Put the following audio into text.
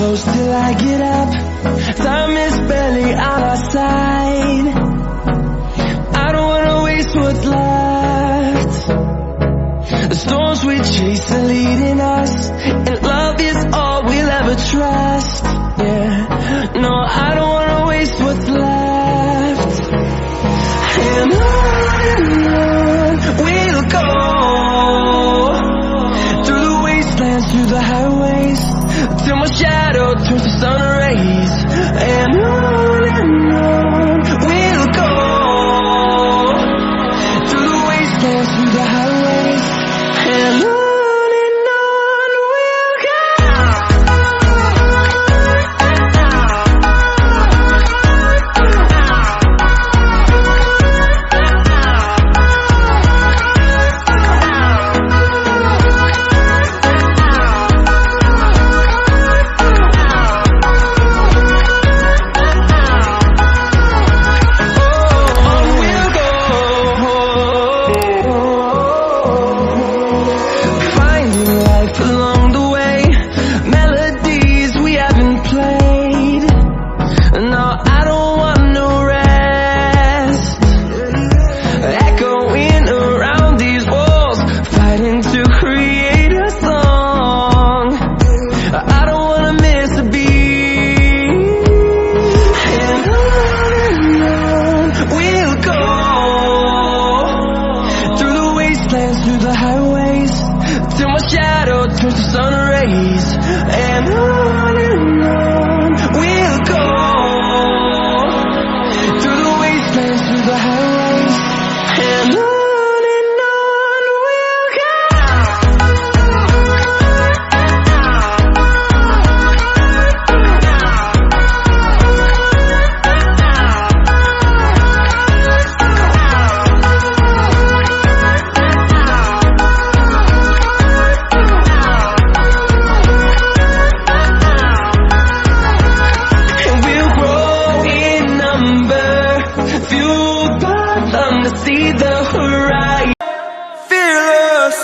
close till I get up. Time is barely on our side. I don't wanna waste what's left. The storms we chase are leading us, and love is all we'll ever trust. Yeah, no, I don't wanna waste what's left. And on we'll go, through the wastelands, through the highways, till my shadow turns to sun rays. And on we'll go, through the wastelands, through the highways, and on we'll go. Through the highways, till my shadow turns to sun rays. And on we'll go, through the wastelands, through the highways, and on we'll go. See the horizon, fearless.